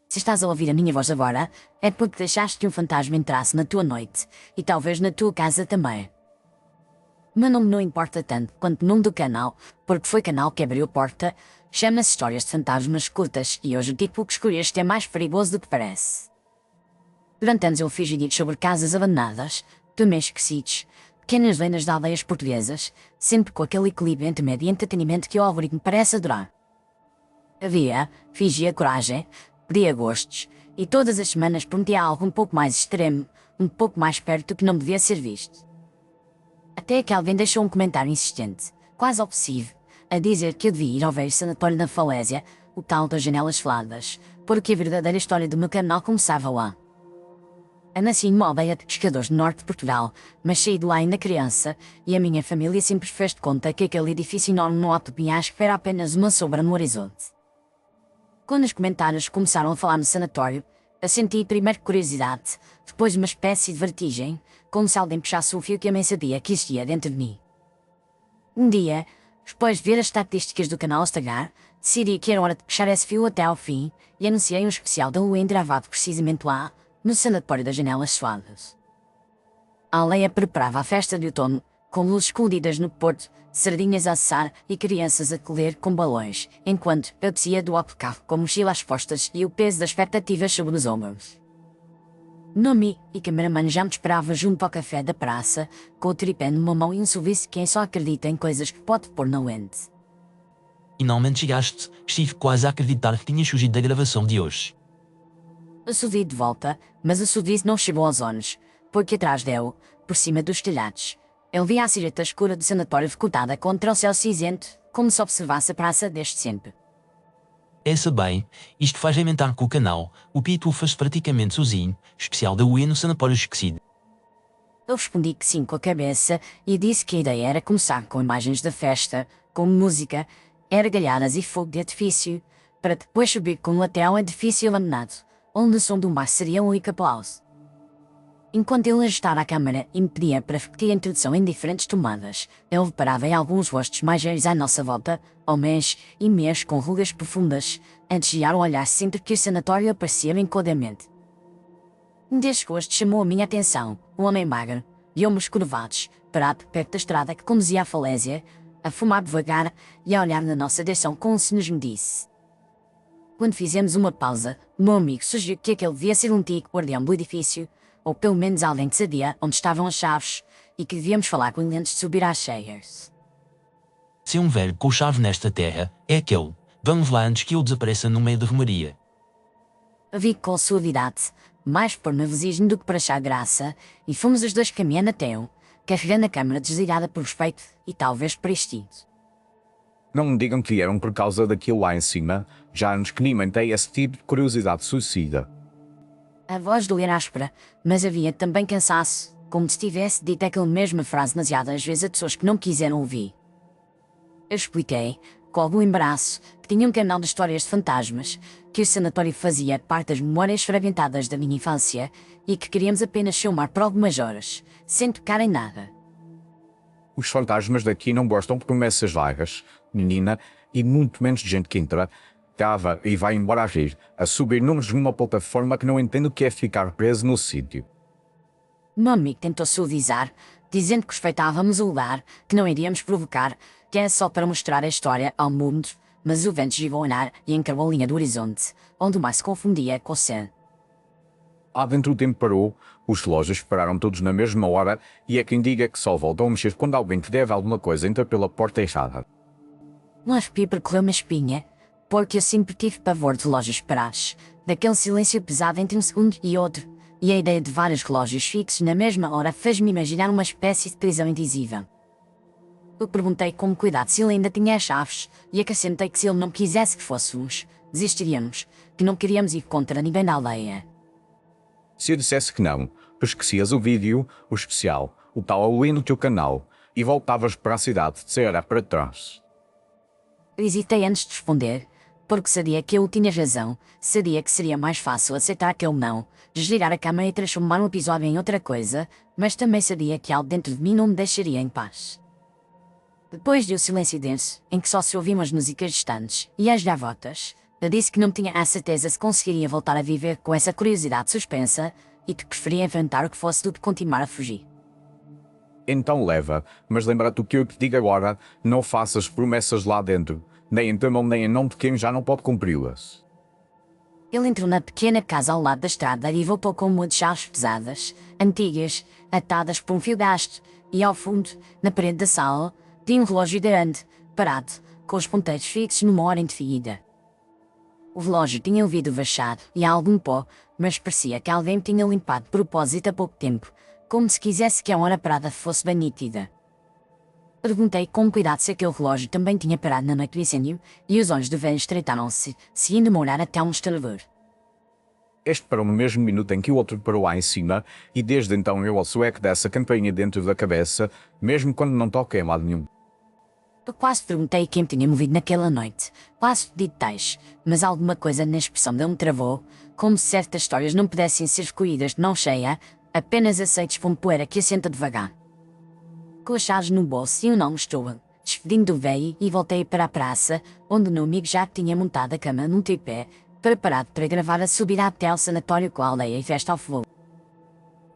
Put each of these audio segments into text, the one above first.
Se estás a ouvir a minha voz agora, é porque deixaste que um fantasma entrasse na tua noite, e talvez na tua casa também. Meu nome não importa tanto quanto o nome do canal, porque foi o canal que abriu a porta, chama-se Histórias de Fantasmas Curtas, e hoje o título que escolheste é mais perigoso do que parece. Durante anos eu fiz vídeos sobre casas abandonadas, também esquecidos, pequenas lendas de aldeias portuguesas, sempre com aquele equilíbrio entre média e entretenimento que o algoritmo parece adorar. Fingia coragem, pedia gostos, e todas as semanas prometia algo um pouco mais extremo, um pouco mais perto do que não devia ser visto. Até que alguém deixou um comentário insistente, quase obsessivo, a dizer que eu devia ir ao velho sanatório da falésia, o tal das janelas faladas, porque a verdadeira história do meu canal começava lá. Eu nasci numa aldeia de pescadores no norte de Portugal, mas saí de lá ainda criança, e a minha família sempre fez de conta que aquele edifício enorme no alto do penhasco era apenas uma sombra no horizonte. Quando os comentários começaram a falar no sanatório, eu senti primeiro curiosidade, depois uma espécie de vertigem, como se alguém puxasse o fio que eu nem sabia que existia dentro de mim. Um dia, depois de ver as estatísticas do canal Instagram, decidi que era hora de puxar esse fio até ao fim e anunciei um especial de Halloween gravado precisamente lá, no sanatório das Janelas Suaves. A aldeia preparava a festa de outono, com luzes escondidas no porto, sardinhas a assar e crianças a colher com balões, enquanto eu descia do autocarro com mochila às costas e o peso das expectativas sobre os ombros. Nomi e cameraman já me esperava junto ao café da praça, com o tripé numa mão e um sorriso quem só acredita em coisas que pode pôr na lente. Finalmente chegaste, estive quase a acreditar que tinhas fugido da gravação de hoje. Eu sorri de volta, mas o sorriso não chegou aos olhos, porque atrás dele, por cima dos telhados, eu via a silhueta escura do sanatório recortada contra o céu cinzento, como se observasse a praça desde sempre. Essa bem, isto faz inventar com o canal, o título faz praticamente sozinho, especial da UE no Sanatório Esquecido. Eu respondi que sim com a cabeça e disse que a ideia era começar com imagens da festa, com música, gargalhadas e fogo de artifício, para depois subir com até ao edifício abandonado, onde o som do mar seria um único aplauso. Enquanto ele ajustava a câmera e me pedia para repetir a introdução em diferentes tomadas, eu reparava em alguns rostos mais velhos à nossa volta, homens e mulheres com rugas profundas, a desviar o olhar sempre que o sanatório aparecia encoadamente. Um desses rostos chamou a minha atenção, um homem magro, de ombros curvados, parado perto da estrada que conduzia à falésia, a fumar devagar e a olhar na nossa direção como se nos medisse. Quando fizemos uma pausa, o meu amigo sugeriu que aquele devia ser um antigo guardião do edifício, ou pelo menos alguém que sabia onde estavam as chaves, e que devíamos falar com ele antes de subir às cheias. Se um velho com chave nesta terra, é aquele. Vamos lá antes que ele desapareça no meio da romaria. Vi com suavidade, mais por nervosismo do que por achar graça, e fomos os dois caminhando até eu, carregando a câmara desligada por respeito e talvez por instinto. Não me digam que vieram por causa daquilo lá em cima, já antes que alimentei esse tipo de curiosidade suicida. A voz dele era áspera, mas havia também cansaço, como se tivesse dito aquela mesma frase demasiadas vezes a pessoas que não quiseram ouvir. Eu expliquei, com algum embaraço, que tinha um canal de histórias de fantasmas, que o sanatório fazia parte das memórias fragmentadas da minha infância e que queríamos apenas filmar por algumas horas, sem tocar em nada. Os fantasmas daqui não gostam de promessas vagas, menina, e muito menos de gente que entra, cava e vai embora a rir, a subir números numa plataforma que não entende o que é ficar preso no sítio. O meu amigo tentou suavizar, dizendo que respeitávamos o lugar, que não iríamos provocar, que era só para mostrar a história ao mundo, mas o vento girou a ar e encarou a linha do horizonte, onde o mar se confundia com o céu. Lá dentro o tempo parou, os relógios pararam todos na mesma hora e é quem diga que só voltam a mexer quando alguém que deve alguma coisa entra pela porta errada. Um arrepio percorreu uma espinha, porque eu sempre tive pavor de relógios parados, daquele silêncio pesado entre um segundo e outro, e a ideia de vários relógios fixos na mesma hora fez-me imaginar uma espécie de prisão indizível. Eu perguntei com cuidado se ele ainda tinha as chaves, e acrescentei que se ele não quisesse que fôssemos, desistiríamos, que não queríamos ir contra ninguém da aldeia. Se eu dissesse que não, tu esquecias o vídeo, o especial, o tal Halloween no teu canal, e voltavas para a cidade de Ceará para trás. Eu hesitei antes de responder, porque sabia que eu tinha razão, sabia que seria mais fácil aceitar que eu não, desligar a câmera e transformar um episódio em outra coisa, mas também sabia que algo dentro de mim não me deixaria em paz. Depois de um silêncio denso, em que só se ouviam as músicas distantes e as gavotas, Eu disse que não tinha a certeza se conseguiria voltar a viver com essa curiosidade suspensa e que preferia enfrentar o que fosse do que continuar a fugir. Então leva, mas lembra-te o que eu te digo agora, não faças promessas lá dentro, nem em teu nome nem em nome de quem já não pode cumpri-las. Ele entrou na pequena casa ao lado da estrada e voltou com muitas chaves pesadas, antigas, atadas por um fio de haste, e ao fundo, na parede da sala, tinha um relógio grande, parado, com os ponteiros fixos numa hora indefinida. O relógio tinha o vidro vachado e há algum pó, mas parecia que alguém tinha limpado de propósito há pouco tempo, como se quisesse que a hora parada fosse bem nítida. Perguntei com cuidado se aquele relógio também tinha parado na noite do incêndio, e os olhos do velho estreitaram-se, sem demorar até um estalador. Este parou no mesmo minuto em que o outro parou lá em cima, e desde então eu ouço o eco dessa campainha dentro da cabeça, mesmo quando não toca em lado nenhum. Eu quase perguntei quem me tinha movido naquela noite, quase pedi detalhes, mas alguma coisa na expressão dele me travou, como se certas histórias não pudessem ser escolhidas de mão cheia, apenas aceites como poeira que assenta devagar. Com as chaves no bolso e o nome estou, despedindo do velho e voltei para a praça, onde o meu amigo já tinha montado a cama num tripé, preparado para gravar a subida até ao sanatório com a aldeia e festa ao fogo.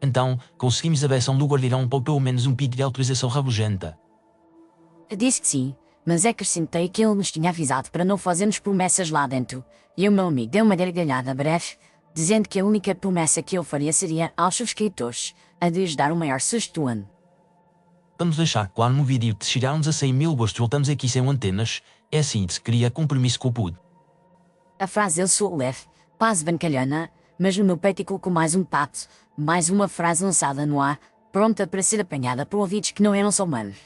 Então, conseguimos a versão do guardião para pelo menos um pedido de autorização rabugenta. Eu disse que sim, mas acrescentei que ele nos tinha avisado para não fazermos promessas lá dentro, e o meu amigo deu uma gargalhada breve, dizendo que a única promessa que eu faria seria aos subscritores, a de lhes dar o maior susto do ano. Vamos deixar claro no vídeo que se chegarmos a 100 mil gostos voltamos aqui sem antenas, é assim que se cria compromisso com o PUD. A frase dele soou leve, quase bancalhana, mas no meu peito colocou mais um pato, mais uma frase lançada no ar, pronta para ser apanhada por ouvidos que não eram só humanos.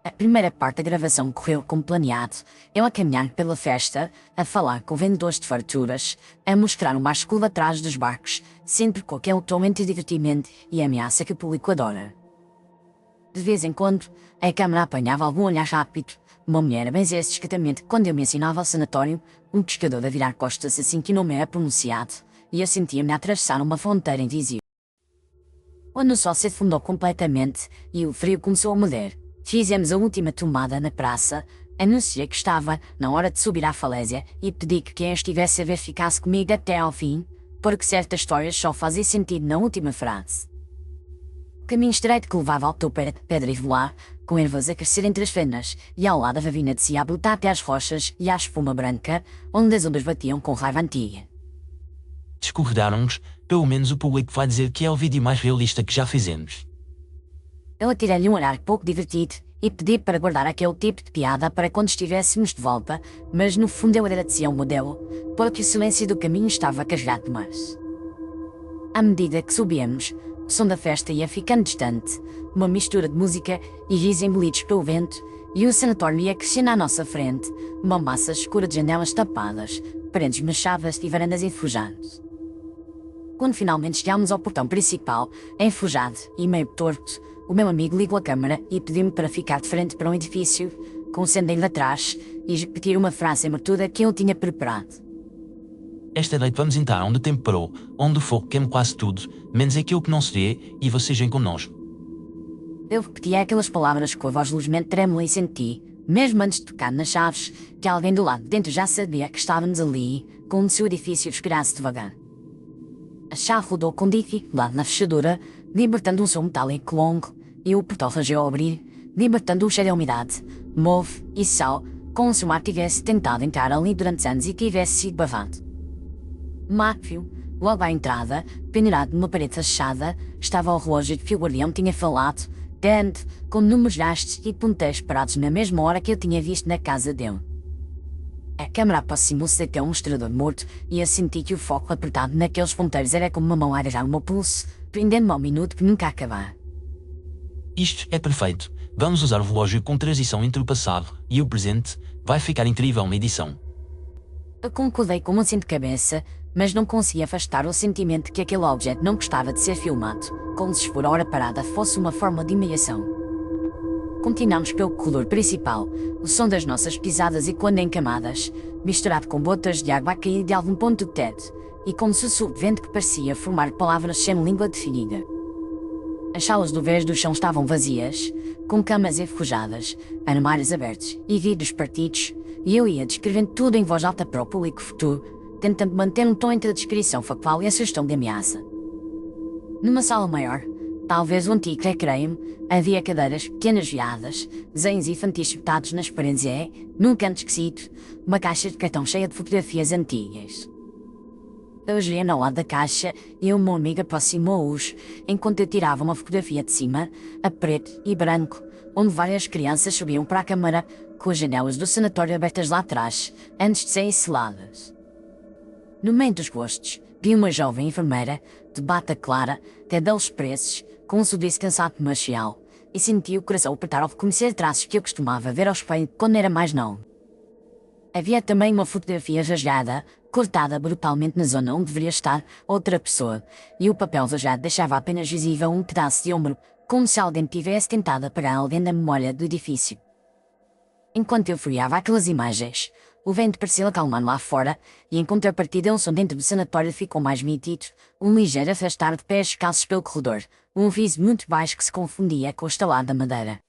A primeira parte da gravação correu como planeado, eu a caminhar pela festa, a falar com vendedores de farturas, a mostrar o mar escuro atrás dos barcos, sempre com aquele tom entre divertimento e ameaça que o público adora. De vez em quando, a câmara apanhava algum olhar rápido, uma mulher a benzer discretamente quando eu me ensinava ao sanatório, um pescador a virar costas assim que o nome era pronunciado, e eu sentia-me a atravessar uma fronteira invisível. Quando o sol se afundou completamente e o frio começou a morder, fizemos a última tomada na praça, anunciei que estava na hora de subir à falésia e pedi que quem estivesse a ver ficasse comigo até ao fim, porque certas histórias só fazem sentido na última frase. O caminho estreito que levava ao topo era de pedra irregular, com ervas a crescer entre as fenas, e ao lado a ravina descia a brotar até às rochas e à espuma branca, onde as ondas batiam com raiva antiga. Descorredaram-nos, pelo menos o público vai dizer que é o vídeo mais realista que já fizemos. Eu atirei-lhe um olhar pouco divertido e pedi para guardar aquele tipo de piada para quando estivéssemos de volta, mas no fundo eu agradecia o modelo, porque o silêncio do caminho estava carregado demais. À medida que subíamos, o som da festa ia ficando distante, uma mistura de música e risos embolidos pelo vento, e o sanatório ia crescendo à nossa frente, uma massa escura de janelas tapadas, paredes machadas e varandas enferrujadas. Quando finalmente chegámos ao portão principal, enferrujado e meio torto, o meu amigo ligou a câmara e pediu-me para ficar de frente para um edifício, com o sendeiro atrás, e repetir uma frase abertura que eu tinha preparado. Esta noite vamos entrar onde o tempo parou, onde o fogo queima quase tudo, menos aquilo que não se vê, e vocês vêm connosco. Eu repeti aquelas palavras com a voz levemente trêmula e senti, mesmo antes de tocar nas chaves, que alguém do lado de dentro já sabia que estávamos ali, como se o edifício esperasse devagar. A chave rodou com dificuldade na fechadura, libertando um som metálico longo, e o portão rangeu ao abrir, libertando o cheiro de umidade, mofo e sal, como se o mar tivesse tentado entrar ali durante anos e tivesse sido bavado. Máfio, logo à entrada, pendurado numa parede fechada, estava o relógio de que o guardião tinha falado, grande, com números hastes e ponteiros parados na mesma hora que eu tinha visto na casa dele. A câmara aproximou-se até um mostrador morto e eu senti que o foco apertado naqueles ponteiros era como uma mão a agarrar o meu pulso, prendendo-me ao minuto que nunca acabar. Isto é perfeito. Vamos usar o relógio com transição entre o passado e o presente. Vai ficar incrível na edição. Eu concordei com um sim de cabeça, mas não consegui afastar o sentimento de que aquele objeto não gostava de ser filmado, como se expor a hora parada fosse uma forma de humilhação. Continuamos pelo corredor principal, o som das nossas pisadas e quando em camadas, misturado com gotas de água a cair de algum ponto do teto, e com um sussurro de vento que parecia formar palavras sem língua definida. As salas do vez do chão estavam vazias, com camas enferrujadas, armários abertos e vidros partidos, e eu ia descrevendo tudo em voz alta para o público futuro, tentando manter um tom entre a descrição factual e a sugestão de ameaça. Numa sala maior, talvez um antigo recreio, havia cadeiras pequenas viadas, desenhos infantis espetados nas paredes e, num canto esquecido, uma caixa de cartão cheia de fotografias antigas. Eu geria ao lado da caixa e o meu amigo aproximou-os, enquanto eu tirava uma fotografia de cima, a preto e branco, onde várias crianças subiam para a câmara, com as janelas do sanatório abertas lá atrás, antes de serem seladas. No meio dos gostos, vi uma jovem enfermeira, de bata clara, cabelos preços, com um sorriso cansado marcial, e senti o coração apertar ao reconhecer traços que eu costumava ver ao espelho quando era mais novo. Havia também uma fotografia rasgada, cortada brutalmente na zona onde deveria estar outra pessoa, e o papel rasgado deixava apenas visível um pedaço de ombro, como se alguém tivesse tentado apagar alguém da memória do edifício. Enquanto eu folheava aquelas imagens, o vento parecia acalmar lá fora, e em contrapartida um som dentro do sanatório ficou mais nítido, um ligeiro afastar de pés descalços pelo corredor, um riso muito baixo que se confundia com o estalar da madeira.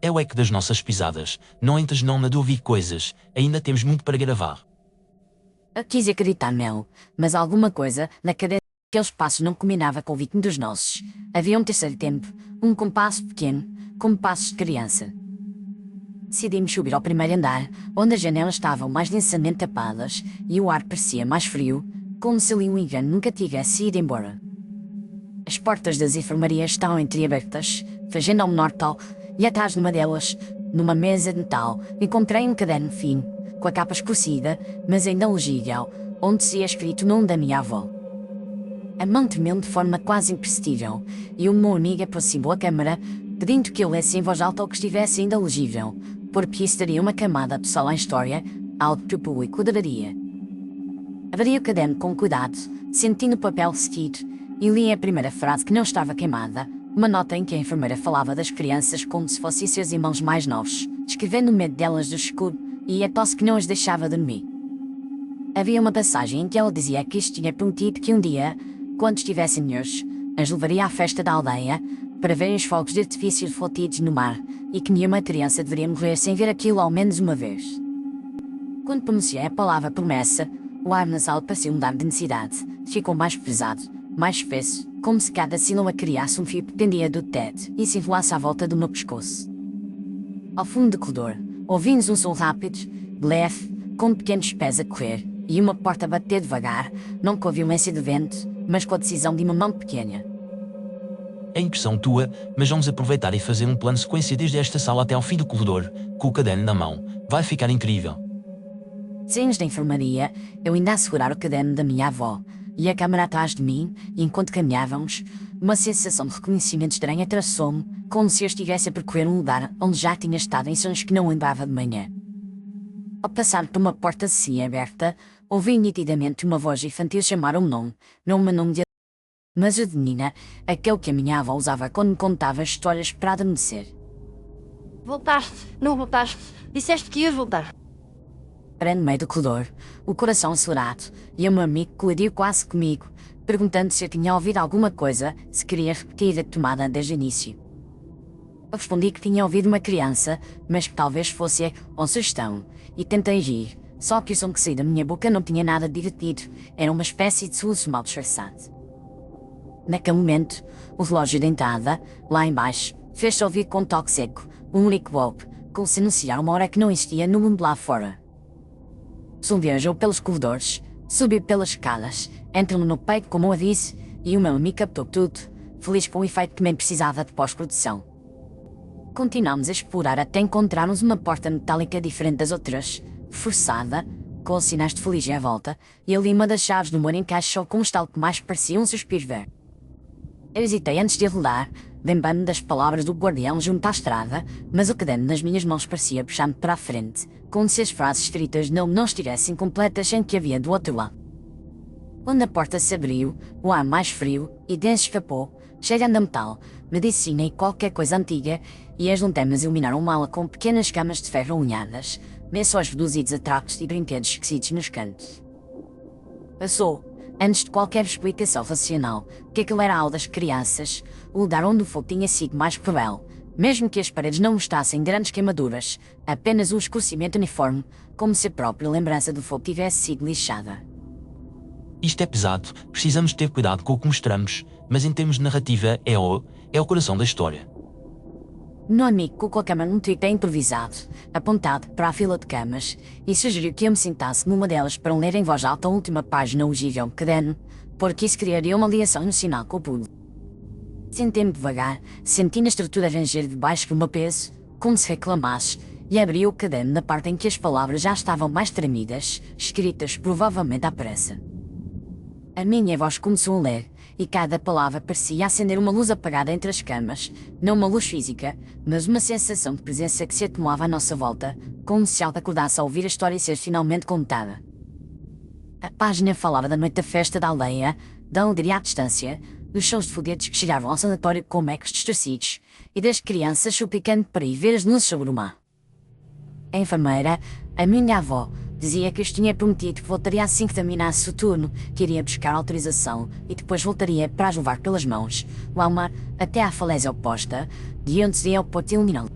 É o eco das nossas pisadas, não entras não de ouvir coisas, ainda temos muito para gravar. Eu quis acreditar nele, mas alguma coisa, na cadeira daqueles passos não combinava com o ritmo dos nossos. Havia um terceiro tempo, um compasso pequeno, como passos de criança. Decidimos subir ao primeiro andar, onde as janelas estavam mais densamente tapadas e o ar parecia mais frio, como se ali o inverno nunca tivesse ido embora. As portas das enfermarias estavam entreabertas, fazendo ao menor tal, e atrás de uma delas, numa mesa de metal, encontrei um caderno fino, com a capa escurecida, mas ainda legível, onde se ia escrito o nome da minha avó. A mão tremeu de forma quase imperceptível, e o meu amigo aproximou a câmara, pedindo que eu lesse em voz alta o que estivesse ainda legível, porque isso daria uma camada pessoal à história, algo que o público adoraria. Abri o caderno com cuidado, sentindo o papel seguido, e li a primeira frase que não estava queimada, uma nota em que a enfermeira falava das crianças como se fossem seus irmãos mais novos, descrevendo o medo delas do escuro e a tosse que não as deixava dormir. Havia uma passagem em que ela dizia que isto tinha prometido que um dia, quando estivessem melhores, as levaria à festa da aldeia, para verem os fogos de artifício refletidos no mar, e que nenhuma criança deveria morrer sem ver aquilo ao menos uma vez. Quando pronunciei a palavra promessa, o ar na sala pareceu mudar de densidade, ficou mais pesado, mais espesso, como se cada sílaba criasse um fio que pendia do teto e se enrolasse à volta do meu pescoço. Ao fundo do corredor, ouvimos um som rápido, leve, com pequenos pés a correr, e uma porta a bater devagar, não com a violência do vento, mas com a decisão de uma mão pequena. É impressão tua, mas vamos aproveitar e fazer um plano de sequência desde esta sala até ao fim do corredor, com o caderno na mão. Vai ficar incrível. Saímos da enfermaria, eu ainda a segurar o caderno da minha avó, e a câmara atrás de mim, e enquanto caminhávamos, uma sensação de reconhecimento estranha traçou-me, como se eu estivesse a percorrer um lugar onde já tinha estado em sonhos que não lembrava de manhã. Ao passar por uma porta assim aberta, ouvi nitidamente uma voz infantil chamar o meu nome, não o meu nome de mas o de Nina, aquele que a minha avó usava quando me contava histórias para adormecer. Voltaste, não voltaste. Disseste que ias voltar. Para no meio do corredor, o coração acelerado, e o meu amigo colidiu quase comigo, perguntando se eu tinha ouvido alguma coisa, se queria repetir a tomada desde o início. Eu respondi que tinha ouvido uma criança, mas que talvez fosse uma sugestão, e tentei rir, só que o som que saía da minha boca não tinha nada de divertido, era uma espécie de soluço mal disfarçado. Naquele momento, o relógio da entrada, lá embaixo, fez-se ouvir com um toque seco, um único golpe, como se anunciar uma hora que não existia no mundo lá fora. O som viajou pelos corredores, subiu pelas escadas, entrou-me no peito como eu disse, e o meu amigo captou tudo, feliz com o efeito que nem precisava de pós-produção. Continuámos a explorar até encontrarmos uma porta metálica diferente das outras, forçada, com os sinais de feliz à volta, e ali uma das chaves do muro encaixou com um estalo que mais parecia um suspiro verde. Eu hesitei antes de rodar, lembrando-me das palavras do guardião junto à estrada, mas o caderno nas minhas mãos parecia puxar-me para a frente, como se as frases escritas nele não estivessem completas sem que havia do outro lado. Quando a porta se abriu, o ar mais frio e denso escapou, cheirando a metal, medicina e qualquer coisa antiga, e as lanternas iluminaram uma ala com pequenas camas de ferro unhadas, lençóis reduzidos a trapos e brinquedos esquecidos nos cantos. Passou, antes de qualquer explicação racional, que aquilo era a aula das crianças, o lugar onde o fogo tinha sido mais cruel, Mesmo que as paredes não mostrassem grandes queimaduras, apenas um escurecimento uniforme, como se a própria lembrança do fogo tivesse sido lixada. Isto é pesado, precisamos ter cuidado com o que mostramos, mas em termos de narrativa é o coração da história. Meu amigo colocou a câmera num tripé improvisado, apontado para a fila de camas, e sugeriu que eu me sentasse numa delas para ler em voz alta a última página legível do caderno, porque isso criaria uma ligação emocional com o público. Sentei-me devagar, senti na estrutura ranger debaixo do meu peso, como se reclamasse, e abri o caderno na parte em que as palavras já estavam mais tremidas, escritas provavelmente à pressa. A minha voz começou a ler, e cada palavra parecia acender uma luz apagada entre as camas, não uma luz física, mas uma sensação de presença que se atenuava à nossa volta, como se algo acordasse a ouvir a história ser finalmente contada. A página falava da noite da festa da aldeia, da alegria à distância, dos shows de foguetes que chegavam ao sanatório com mecos distorcidos, e das crianças suplicando para ir ver as luzes sobre o mar. A enfermeira, a minha avó, dizia que os tinha prometido que voltaria assim que terminasse o turno, que iria buscar autorização e depois voltaria para as levar pelas mãos, lá ao mar, até à falésia oposta, de onde seria o porto iluminado.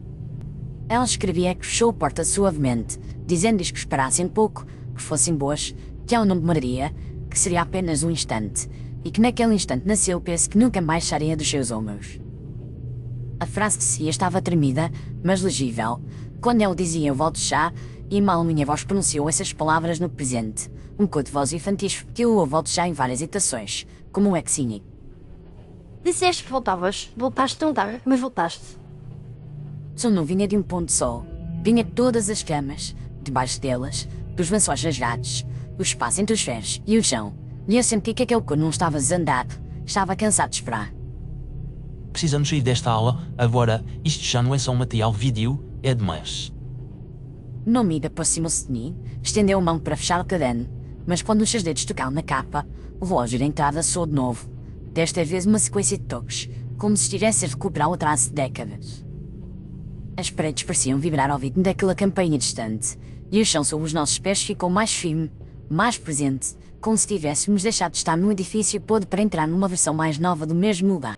Ela escrevia que fechou a porta suavemente, dizendo-lhes que esperassem um pouco, que fossem boas, que ela não demoraria, que seria apenas um instante, e que naquele instante nasceu o peso que nunca mais sairia dos seus ombros. A frase de si estava tremida, mas legível. Quando ele dizia eu volto já, e mal minha voz pronunciou essas palavras no presente, um cor de voz infantil que eu volto já em várias itações, como um exine. Disseste que voltavas, voltaste tão tarde, mas voltaste. O som não vinha de um ponto só, vinha de todas as camas, debaixo delas, dos lençóis rasgados, o espaço entre os ferros e o chão, e eu senti que aquele cor não estava zangado, estava cansado de esperar. Precisamos sair desta aula, agora, isto já não é só um material vídeo, é demais. Nomida aproximou-se de mim, estendeu a mão para fechar o caderno, mas quando os seus dedos tocaram na capa, o relógio da entrada soou de novo, desta vez uma sequência de toques, como se estivesse a recuperar o atraso de décadas. As paredes pareciam vibrar ao ritmo daquela campainha distante, e o chão sob os nossos pés ficou mais firme, mais presente, como se tivéssemos deixado de estar num edifício podre para entrar numa versão mais nova do mesmo lugar.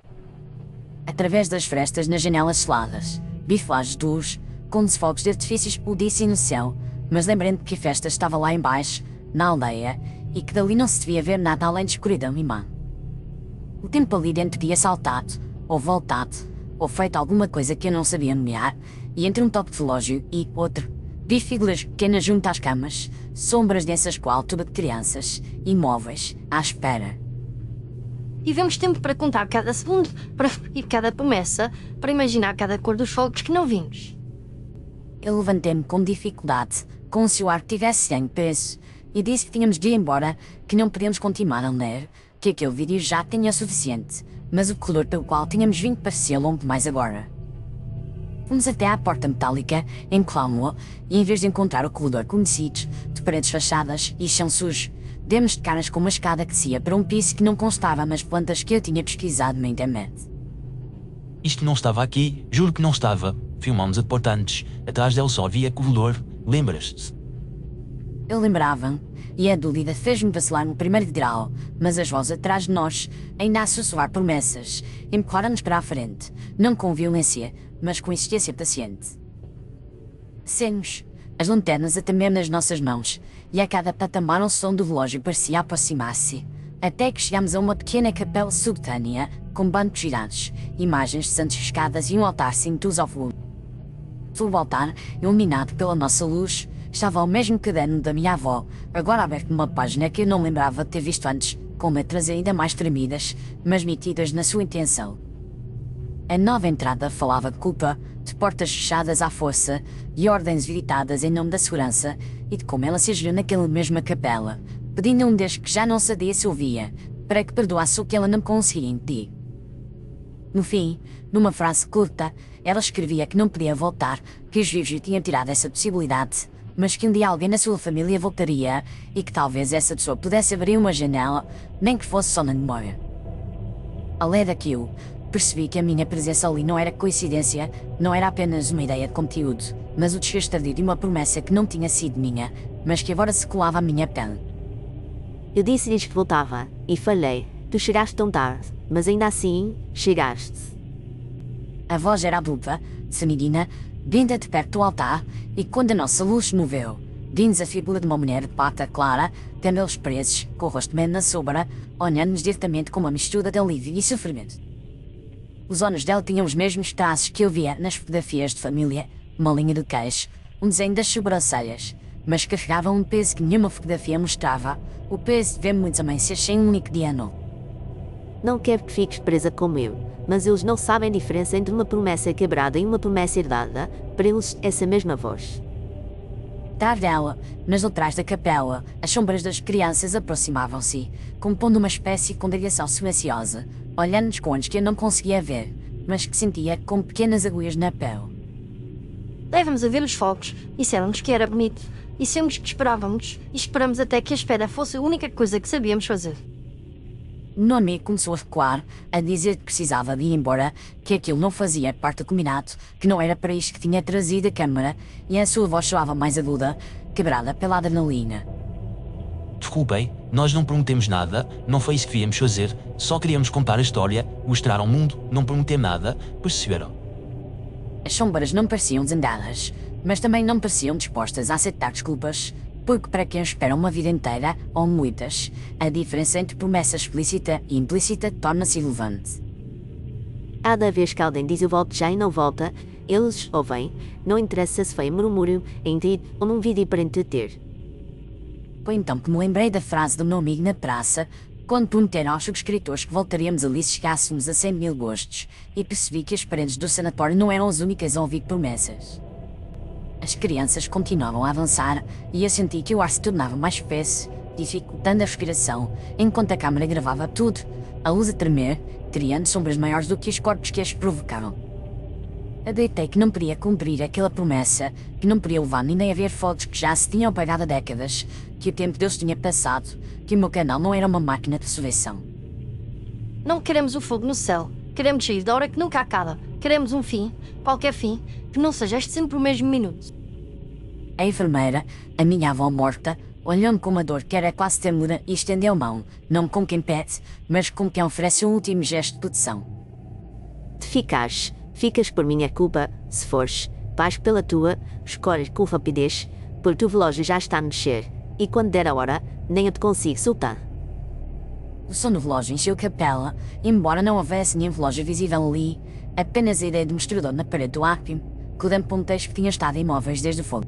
Através das frestas nas janelas seladas, vi flashes de luz, como se fogos de artifício explodissem no céu, mas lembrando que a festa estava lá embaixo, na aldeia, e que dali não se devia ver nada além de escuridão e má. O tempo ali dentro tinha saltado, ou voltado, ou feito alguma coisa que eu não sabia nomear, e entre um toque de relógio e outro, vi figuras pequenas junto às camas, sombras densas com a altura de crianças, imóveis, à espera. Tivemos tempo para contar cada segundo, para repetir cada promessa, para imaginar cada cor dos fogos que não vimos. Eu levantei-me com dificuldade, como se o ar tivesse sem peso, e disse que tínhamos de ir embora, que não podíamos continuar a ler, que aquele vídeo já tinha suficiente, mas o corredor pelo qual tínhamos vindo parecia longo demais agora. Fomos até à porta metálica, em Clonwell, e em vez de encontrar o corredor conhecido, de paredes fechadas e chão sujo, demos de caras com uma escada que descia para um piso que não constava nas plantas que eu tinha pesquisado na internet. Isto não estava aqui, juro que não estava. Filmámos a porta antes, atrás dele só havia corredor, lembras-te? Eu lembrava, e a dúvida fez-me vacilar no primeiro grau, mas as vozes atrás de nós, ainda a sussurrar promessas, empurraram-nos para a frente, não com violência, mas com insistência paciente. Descemos, as lanternas a tremer nas nossas mãos, e a cada patamar o som do relógio parecia aproximar-se, até que chegámos a uma pequena capela subterrânea, com bancos girados, imagens de santos escadas e um altar cintos ao volume. Sob o altar, iluminado pela nossa luz, estava o mesmo caderno da minha avó, agora aberto numa página que eu não lembrava de ter visto antes, com letras ainda mais tremidas, mas metidas na sua intenção. A nova entrada falava de culpa, de portas fechadas à força, de ordens evitadas em nome da segurança, e de como ela se ajoelhou naquela mesma capela, pedindo a um Deus que já não sabia se ouvia, para que perdoasse o que ela não conseguia impedir. No fim, numa frase curta, ela escrevia que não podia voltar, que os vivos lhe tinham tirado essa possibilidade, mas que um dia alguém na sua família voltaria, e que talvez essa pessoa pudesse abrir uma janela, nem que fosse só na memória. Ao ler aquilo, percebi que a minha presença ali não era coincidência, não era apenas uma ideia de conteúdo, mas o desfecho tardio de uma promessa que não tinha sido minha, mas que agora se colava à minha pele. Eu disse-lhes que voltava, e falhei. Tu chegaste tão tarde, mas ainda assim, chegaste. A voz era adulta, feminina, vinda de perto do altar, e quando a nossa luz se moveu, vimos a figura de uma mulher de pata clara, cabelos presos, com o rosto meio na sombra, olhando-nos diretamente com uma mistura de alívio e sofrimento. Os olhos dela tinham os mesmos traços que eu via nas fotografias de família, uma linha do queixo, um desenho das sobrancelhas, mas carregavam um peso que nenhuma fotografia mostrava, o peso de ver muitas amêndoas sem um único dia novo. Não quero que fiques presa como eu, mas eles não sabem a diferença entre uma promessa quebrada e uma promessa herdada. Para eles, essa mesma voz. Atrás dela, nas laterais da capela, as sombras das crianças aproximavam-se, compondo uma espécie de congregação silenciosa, olhando-nos com olhos que eu não conseguia ver, mas que sentia como pequenas agulhas na pele. Leva-nos a ver os fogos, disseram-nos que era bonito, dissemos que esperávamos, e esperamos até que a espera fosse a única coisa que sabíamos fazer. O meu amigo começou a recuar, a dizer que precisava de ir embora, que aquilo não fazia parte do combinado, que não era para isto que tinha trazido a câmara, e a sua voz soava mais aguda, quebrada pela adrenalina. Desculpem, nós não prometemos nada, não foi isso que viemos fazer, só queríamos contar a história, mostrar ao mundo, não prometer nada, perceberam? As sombras não pareciam desandadas, mas também não pareciam dispostas a aceitar desculpas, porque para quem espera uma vida inteira, ou muitas, a diferença entre promessa explícita e implícita torna-se irrelevante. Cada vez que alguém diz eu volto já e não volta, eles ouvem, não interessa se foi um murmúrio, em ti ou num vídeo para entreter. Foi então que me lembrei da frase do meu amigo na praça, quando prometeram aos subscritores que voltaríamos ali se chegássemos a 100 mil gostos, e percebi que as paredes do sanatório não eram as únicas a ouvir promessas. As crianças continuavam a avançar, e eu senti que o ar se tornava mais espesso, dificultando a respiração, enquanto a câmara gravava tudo, a luz a tremer, criando sombras maiores do que os corpos que as provocavam. Acreditei que não podia cumprir aquela promessa, que não podia levar nem a ver fotos que já se tinham apagado há décadas, que o tempo deles tinha passado, que o meu canal não era uma máquina de subversão. Não queremos o fogo no céu, queremos sair da hora que nunca acaba, queremos um fim, qualquer fim, que não seja este sempre o mesmo minuto. A enfermeira, a minha avó morta, olhou-me com uma dor que era quase temura e estendeu a mão, não como quem pede, mas como quem oferece um último gesto de proteção. Te ficas por minha culpa, se fores, vais pela tua, escolhes com rapidez, porque o relógio já está a mexer, e quando der a hora, nem eu te consigo soltar. O som do relógio encheu a capela, embora não houvesse nenhum relógio visível ali, apenas a ideia do mostrador na parede do átrio, que o ponteiros que tinham estado imóveis desde o fogo.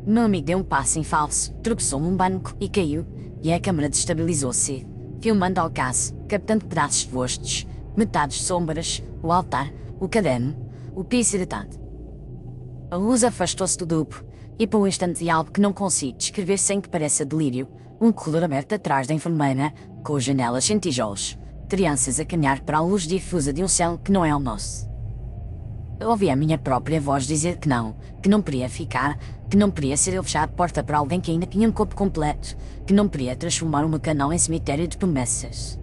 O meu amigo deu um passo em falso, tropeçou num banco e caiu, e a câmara destabilizou-se, filmando ao caso, captando pedaços de rostos, metades de sombras, o altar, o caderno, o piso irritado. A luz afastou-se do duplo, e por um instante de algo que não consigo descrever sem que pareça delírio, um corredor aberto atrás da enfermeira, com janelas sem tijolos, crianças a caminhar para a luz difusa de um céu que não é o nosso. Eu ouvi a minha própria voz dizer que não podia ficar, que não podia ser eu fechar a porta para alguém que ainda tinha um corpo completo, que não podia transformar o meu canal em cemitério de promessas.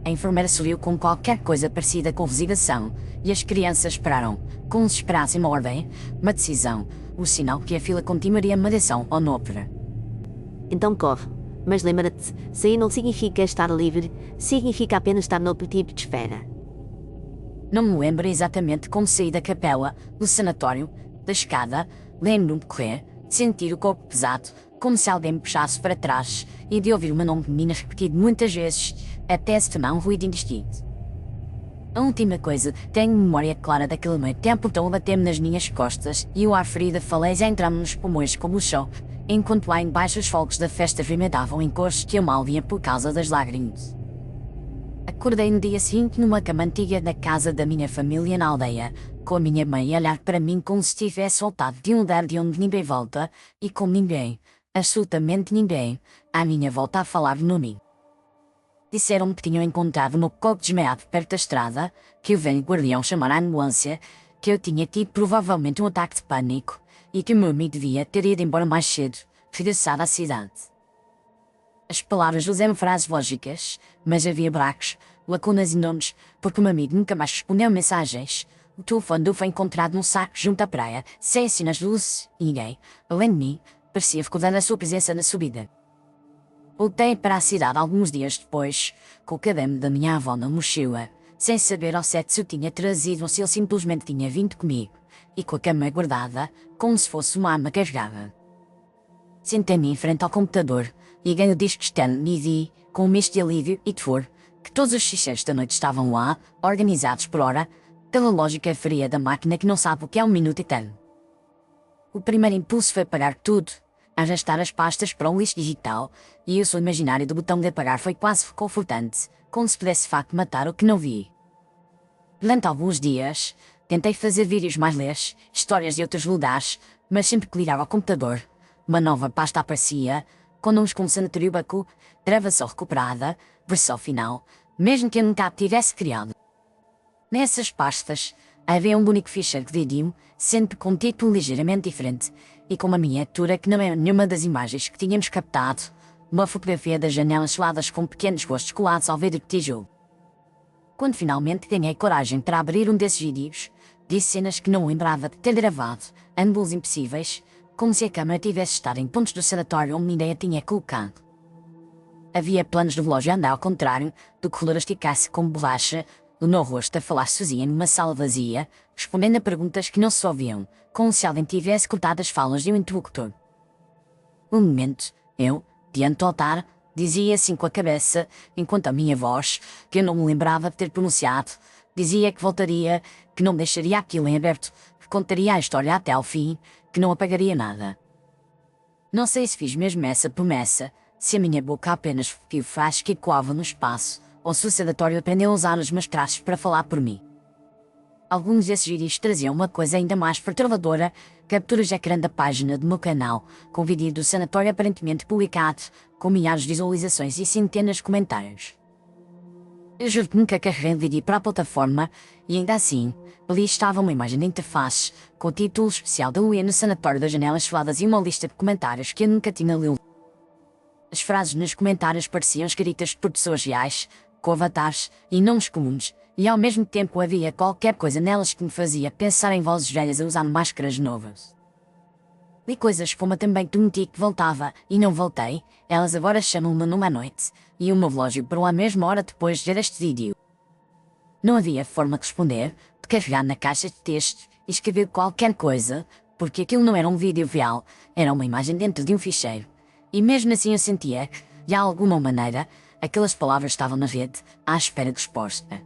A enfermeira sorriu com qualquer coisa parecida com resignação, e as crianças esperaram, como se esperassem uma ordem, uma decisão, o sinal que a fila continuaria uma direção ou noutra. Então corre, mas lembra-te, sair não significa estar livre, significa apenas estar noutro tipo de esfera. Não me lembro exatamente como saí da capela, do sanatório, da escada, lembro-me de correr, de sentir o corpo pesado, como se alguém me puxasse para trás, e de ouvir o meu nome de meninas repetido muitas vezes, até se tornar um ruído indistinto. A última coisa, tenho memória clara daquele meio tempo tão a bater-me nas minhas costas, e o ar frio da falésia entrava-me nos pulmões como o chão, enquanto lá embaixo os fogos da festa remedavam em cores que eu mal via por causa das lágrimas. Acordei no dia seguinte numa cama antiga da casa da minha família na aldeia, com a minha mãe a olhar para mim como se tivesse voltado de um lugar de onde ninguém volta, e com ninguém, absolutamente ninguém, à minha volta a falar no mim. Disseram-me que tinham encontrado o meu corpo desmaiado perto da estrada, que o velho guardião chamara a ambulância, que eu tinha tido provavelmente um ataque de pânico, e que o meu amigo devia ter ido embora mais cedo, regressado à cidade. As palavras usaram frases lógicas, mas havia buracos, lacunas enormes, porque o meu amigo nunca mais respondeu mensagens. O telefone dele foi encontrado num saco junto à praia, sem sinais de luz, e ninguém, além de mim, parecia recordar a sua presença na subida. Voltei para a cidade alguns dias depois, com o caderno da minha avó na mochila, sem saber ao certo se o tinha trazido ou se ele simplesmente tinha vindo comigo, e com a cama guardada, como se fosse uma arma carregada. Sentei-me em frente ao computador, liguei o disco externo MIDI, com um misto de alívio e terror, que todos os ficheiros da noite estavam lá, organizados por hora, pela lógica fria da máquina que não sabe o que é um minuto eterno. O primeiro impulso foi apagar tudo, arrastar as pastas para um lixo digital, e o som imaginário do botão de apagar foi quase reconfortante, como se pudesse de facto matar o que não vi. Durante alguns dias, tentei fazer vídeos mais leves, histórias de outros lugares, mas sempre que ligava ao computador, uma nova pasta aparecia, com nomes como Sanatório Baku, gravação recuperada, versão final, mesmo que eu nunca a tivesse criado. Nessas pastas, havia um único ficheiro de vídeo, sempre com um título ligeiramente diferente, e com uma miniatura que não é nenhuma das imagens que tínhamos captado, uma fotografia das janelas soladas com pequenos rostos colados ao vidro de tijolo. Quando finalmente ganhei coragem para abrir um desses vídeos, disse cenas que não lembrava de ter gravado, ângulos impossíveis, como se a câmera tivesse estado em pontos do sanatório onde ninguém a tinha colocado. Havia planos do relógio a andar ao contrário, do corredor a esticar-se como borracha, do meu rosto a falar sozinha numa sala vazia, respondendo a perguntas que não se ouviam, como se alguém tivesse cortado as falas de um interlocutor. Um momento, eu, diante do altar, dizia assim com a cabeça, enquanto a minha voz, que eu não me lembrava de ter pronunciado, dizia que voltaria, que não deixaria aquilo em aberto, que contaria a história até ao fim, que não apagaria nada. Não sei se fiz mesmo essa promessa, se a minha boca apenas foi frasco que ecoava no espaço, ou se o sedatório aprendeu a usar os meus traços para falar por mim. Alguns desses vídeos traziam uma coisa ainda mais perturbadora, capturas de ecrã da página do meu canal, com vídeo do sanatório aparentemente publicado, com milhares de visualizações e centenas de comentários. Eu juro que nunca carreguei o vídeo para a plataforma, e ainda assim, ali estava uma imagem de interface, com o título especial da Luia no sanatório das janelas soladas e uma lista de comentários que eu nunca tinha lido. As frases nos comentários pareciam escritas por pessoas reais, com avatares e nomes comuns, e ao mesmo tempo havia qualquer coisa nelas que me fazia pensar em vozes velhas a usar máscaras novas. Li coisas como também prometi que voltava, e não voltei, elas agora chamam-me numa noite, e o meu relógio parou à mesma hora depois de ver este vídeo. Não havia forma de responder, de carregar na caixa de texto e escrever qualquer coisa, porque aquilo não era um vídeo real, era uma imagem dentro de um ficheiro. E mesmo assim eu sentia que, de alguma maneira, aquelas palavras estavam na rede, à espera de resposta.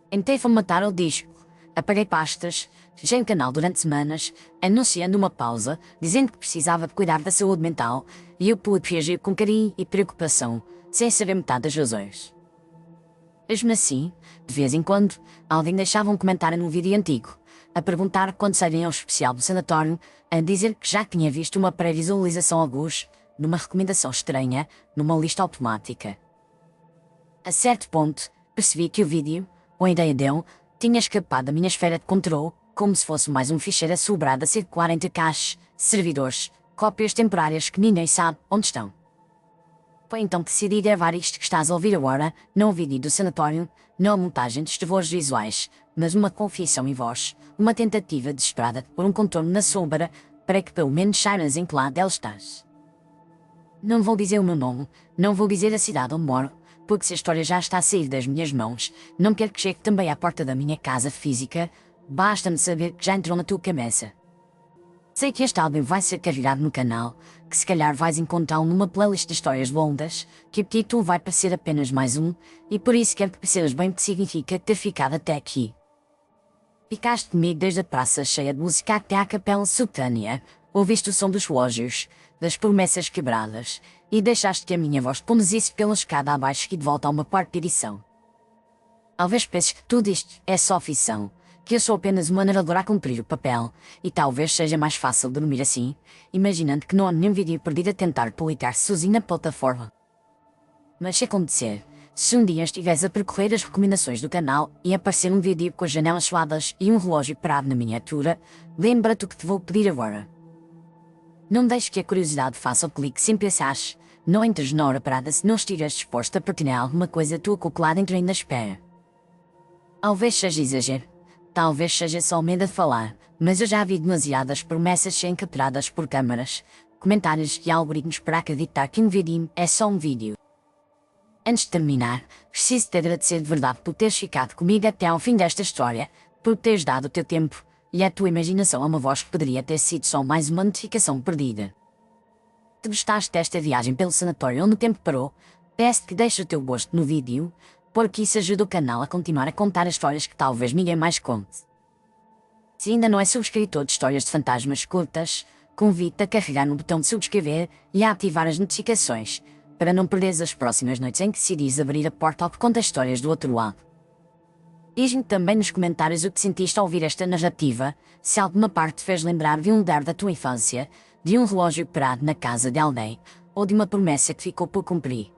Tentei formatar o disco, apaguei pastas, fechei o canal durante semanas, anunciando uma pausa, dizendo que precisava de cuidar da saúde mental, e eu pude reagir com carinho e preocupação, sem saber metade das razões. Mesmo assim, de vez em quando, alguém deixava um comentário num vídeo antigo, a perguntar quando sairia ao especial do sanatório, a dizer que já tinha visto uma pré-visualização alguns, numa recomendação estranha, numa lista automática. A certo ponto, percebi que o vídeo, ou a ideia dele, tinha escapado da minha esfera de controle, como se fosse mais um ficheiro assobrado a circular entre caches, servidores, cópias temporárias que ninguém sabe onde estão. Foi então que decidi gravar isto que estás a ouvir agora, não o vídeo do sanatório, não a montagem dos terrores visuais, mas uma confissão em voz, uma tentativa desesperada de pôr um contorno na sombra, para que pelo menos saibas em que lado dela estás. Não vou dizer o meu nome, não vou dizer a cidade onde moro, porque se a história já está a sair das minhas mãos, não quero que chegue também à porta da minha casa física, basta-me saber que já entrou na tua cabeça. Sei que este álbum vai ser carregado no canal, que se calhar vais encontrá-lo numa playlist de histórias longas, que o título vai parecer apenas mais um, e por isso quero que percebas bem o que significa ter ficado até aqui. Ficaste comigo desde a praça cheia de música até à capela subterrânea, ouviste o som dos relógios, das promessas quebradas, e deixaste que a minha voz te conduzisse pela escada abaixo e de volta a uma quarta edição. Talvez penses que tudo isto é só ficção, que eu sou apenas uma narradora a cumprir o papel, e talvez seja mais fácil dormir assim, imaginando que não há nenhum vídeo perdido a tentar publicar-se sozinho na plataforma. Mas se acontecer, se um dia estiveres a percorrer as recomendações do canal e aparecer um vídeo com as janelas suadas e um relógio parado na miniatura, lembra-te o que te vou pedir agora. Não deixes que a curiosidade faça o clique sem pensares, não entres na hora parada se não estiveres disposto a partilhar alguma coisa tua calculada entre ainda espera. Talvez seja exagero, talvez seja só medo de falar, mas eu já vi demasiadas promessas serem capturadas por câmaras, comentários e algoritmos para acreditar que um vídeo é só um vídeo. Antes de terminar, preciso te agradecer de verdade por teres ficado comigo até ao fim desta história, por teres dado o teu tempo e a tua imaginação a uma voz que poderia ter sido só mais uma notificação perdida. Se gostaste desta viagem pelo sanatório onde o tempo parou, peço que deixes o teu gosto no vídeo, porque isso ajuda o canal a continuar a contar as histórias que talvez ninguém mais conte. Se ainda não é subscritor de histórias de fantasmas curtas, convido-te a carregar no botão de subscrever e a ativar as notificações, para não perderes as próximas noites em que decidis abrir a porta ao que conta histórias do outro lado. Diz-me também nos comentários o que sentiste ao ouvir esta narrativa, se alguma parte te fez lembrar de um lugar da tua infância, de um relógio parado na casa de alguém, ou de uma promessa que ficou por cumprir.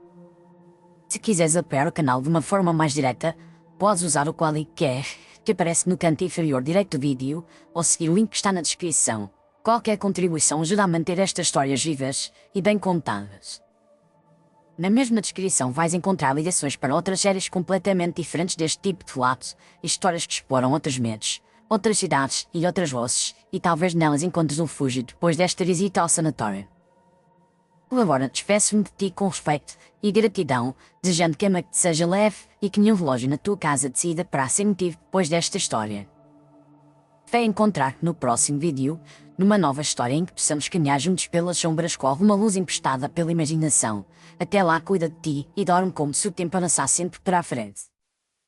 Se quiseres apoiar o canal de uma forma mais direta, podes usar o código QR que aparece no canto inferior direito do vídeo, ou seguir o link que está na descrição. Qualquer contribuição ajuda a manter estas histórias vivas e bem contadas. Na mesma descrição vais encontrar ligações para outras séries completamente diferentes deste tipo de relatos, e histórias que exploram outros medos, outras cidades e outras vozes, e talvez nelas encontres um refúgio depois desta visita ao sanatório. Agora despeço-me de ti com respeito e gratidão, desejando que a cama te seja leve e que nenhum relógio na tua casa decida para ser motivo depois desta história. Fé encontrar-te no próximo vídeo, numa nova história em que possamos caminhar juntos pelas sombras com alguma luz emprestada pela imaginação. Até lá, cuida de ti e dorme como se o tempo avançasse sempre para a frente.